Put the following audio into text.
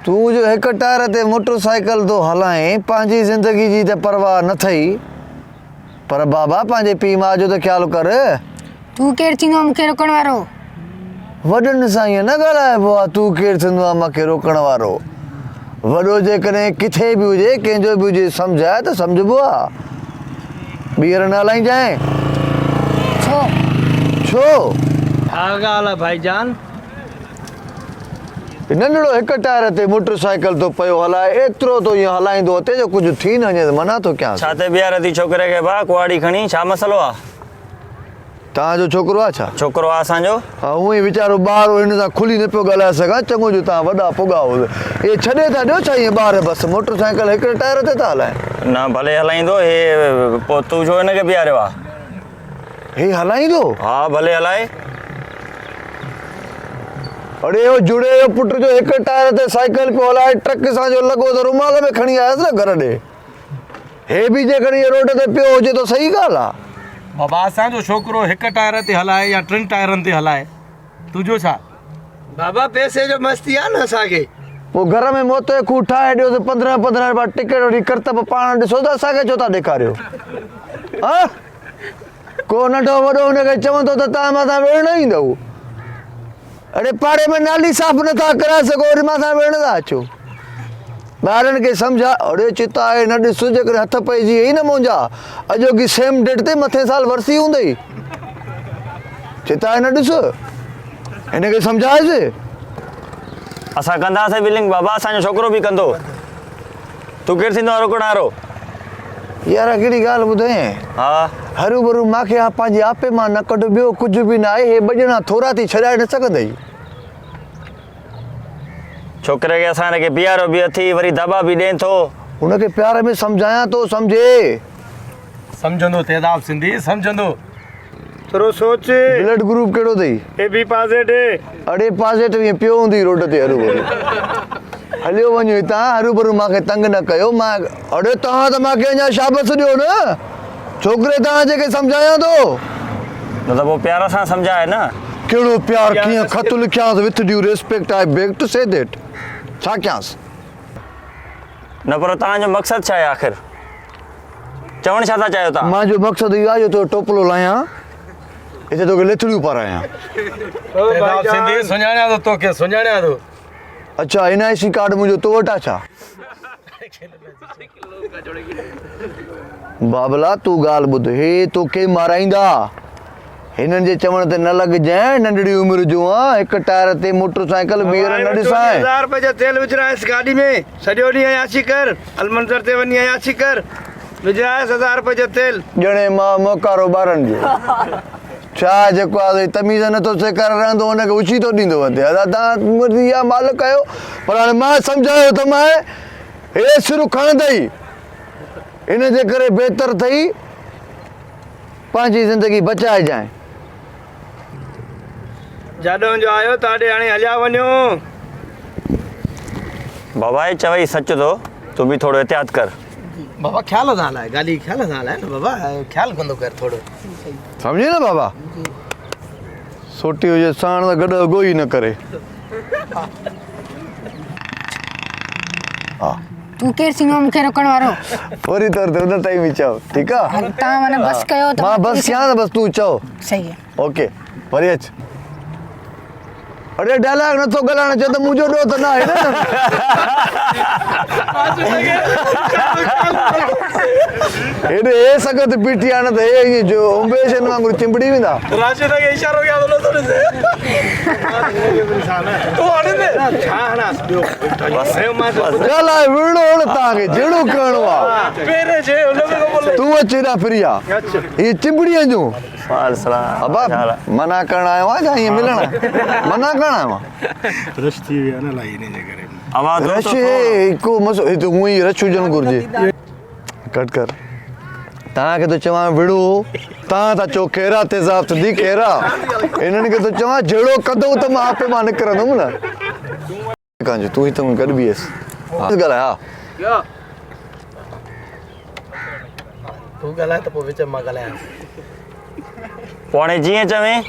तू जो एक टायर ते मोटरसाइकिल तो हलाए पांजी जिंदगी जी ते परवाह न थई पर बाबा पांजे पी मां जो तो ख्याल कर। तू केर थींदो मूंखे रोकण वारो? वडन सां ईअं न ॻाल्हाइबो आहे तू केरु थींदो आहे मूंखे रोकण वारो। वॾो जेकॾहिं किथे बि हुजे कंहिंजो बि हुजे सम्झाए त सम्झबो आहे। ॿीहर न हलाइजांइ। छो? छो? छा ॻाल्हि आहे भाईजान? नंढड़ो हिक टायर ते मोटरसाइकिल तो पियो हलाए एतिरो तो ईअं हलाईंदो अते जो कुझु थी न वञे त मना थो कयां। छा ते बीहारे थी छोकिरे खे भाउ कुआड़ी खणी? छा मसलो आहे? तव्हांजो छोकिरो आहे छा? छोकिरो आहे असांजो। हा हूअं ई वीचारो ॿार हिन सां खुली न पियो ॻाल्हाए सघां चङो जो तव्हां वॾा पुॻा हो इहे छॾे था ॾियो छा ईअं ॿार बसि मोटरसाइकिल हिकिड़े टायर ते था हलाइनि? न भले हलाईंदो हे पोइ तूं छो हिनखे बीहारियो आहे? हे हलाईंदो? हा भले हलाए। अड़े हो जुड़े जो पुट जो हिक टायर ते साइकिल पियो हलाए ट्रक सां जो लॻो त रुमाल में खणी आयसि न घर ॾे। हे बि जेकॾहिं रोड ते पियो हुजे त सही ॻाल्हि आहे। बाबा असांजो छोकिरो हिक टायर ते हलाए या 3 टायरनि ते हलाए तुंहिंजो छा? बाबा पैसे जो मस्ती आहे न असांखे। पोइ घर में मोते खूह ठाहे ॾियो त 15-15 रुपया टिकट वठी करतब पाण ॾिसो त असांखे छो था ॾेखारियो? हा को नंढो वॾो हुनखे चवंदो त तव्हां मथां वेड़ न ईंदव। अड़े पाड़े में नाली साफ़ नथा कराए सघो वरी मथां वेड़ था अचो। ॿारनि खे सम्झा। अड़े चिता आहे न ॾिस जेकॾहिं हथ पइजी वई न मुंहिंजा अॼोकी सेम डेट ते मथे साल वरसी हूंदई। चिता आहे न ॾिस हिनखे सम्झाइसि। असां कंदासीं बिलिंग बाबा असांजो छोकिरो बि कंदो। तूं केरु थींदो आहे रोकण वारो? यार कहिड़ी ॻाल्हि ॿुधाए? हा हरू भरू मूंखे पंहिंजे आपे मां न कढ ॿियो कुझु बि न आहे। हे ॿ ॼणा थोरा थी छॾाए न सघंदई। छोकिरे खे असां हिनखे बीहारियो बि अथी वरी दॿा बि ॾियनि थो। हुनखे प्यार में सम्झायां थो सम्झे। सम्झंदो तेज़ाब सिंधी सम्झंदो। थोरो सोच। ब्लड ग्रुप कहिड़ो अथई? A B positive. अड़े पॉजिटिव ईअं पियो हूंदी रोड ते हरू भरू। हलियो वञो हितां हरू भरू मूंखे तंग न कयो। मां अड़े तव्हां त मूंखे अञा शाबस ॾियो न। छोकिरे तव्हां जेके सम्झायां थो न त पोइ प्यार सां सम्झाए न। कहिड़ो प्यार कीअं ख़त लिखियांसि with due respect I beg to say that. छा कयांसि? न पर तव्हांजो मक़सदु छा आहे आख़िर? चवण छा था चाहियो तव्हां? मुंहिंजो मक़सदु इहो आहे जो तो टोपलो लाहियां हिते तोखे लेथड़ियूं पारायां। तेज़ाब सिंधी सुञाणिया थो तोखे सुञाणिया थो। अच्छा NIC कार्ड मुंहिंजो तो वटि आहे छा? बाबला तूं ॻाल्हि ॿुध हे तोखे माराईंदा। हिननि जे चवण ते न लॻजांइ नंढड़ी उमिरि जो आहे। हिक टायर ते मोटरसाइकिल ॿीहर न ॾिसांइ। 1000 रुपए जो तेल विझराइसि गाॾी में सॼो ॾींहुं अयाशी कर। अलमंज़र ते वञी अयाशी कर विझराइसि 1000 रुपए जो तेल। ॼणे मां मोकारो ॿारनि जो छा जेको आहे तमीज़ नथो सेखारे रहंदो हुनखे उची थो ॾींदो वधे। तव्हां इहा मालिक आहियो पर हाणे मां सम्झायो त मां हे सिर खणंदई इन जे करे बहितर अथई पंहिंजी ज़िंदगी बचाइजांइ। जाॾो जो आयो ताॾे हाणे हलिया वञो। बाबा हे चवई सच थो। तूं बि थोरो एहतियात कर। बाबा ख़्याल सां हलाए गाॾी ख़्याल सां हलाए न बाबा ख़्याल कंदो कर थोरो। सम्झी न बाबा? सोटी हुजे साण त गॾु अॻो ई न करे। हा तू केर थींदो मूंखे रोकण वारो? वरी तौर ते उन टाइम ई चओ ठीकु आहे? तव्हां माना बस कयो त मां बसि कयां त बसि तूं चओ। सही आहे। ओके वरी अच। अड़े डायलॉग नथो ॻाल्हाइण चओ त मुंहिंजो ॾोह त न आहे न। हेॾे हे सगत पीटी आहे न त हे ईअं जो उंबेशन वांगुरु चिंबड़ी वेंदा। राशिद खे इशारो कया थो नथो ॾिसे। तूं हाणे छा हणा ॿियो ॻाल्हाए विड़ो हण तव्हांखे जहिड़ो करिणो आहे। पहिरें शइ हुन में को बोले। तूं अच हेॾा फ्री आहे इहे चिंबड़ीअ जूं अबा मना करण आयो आहे छा ईअं मिलण? मना करण आयो आहे? रश थी विया न लाई इन जे करे। रश हिकु मसो हिते हूअं ई रश हुजणु घुरिजे। कट कर। तव्हांखे थो चवां विड़ो तव्हां था चओ खेरा तेज़ाब सिंधी खेरा। हिननि खे थो चवां जहिड़ो कंदो त मां आपे मां निकिरंदुमि न। तूं हिते गॾु बीहसि ॻाल्हाए। हा तूं ॻाल्हाए त पोइ विच मां ॻाल्हायां। पोइ हाणे जीअं चवें।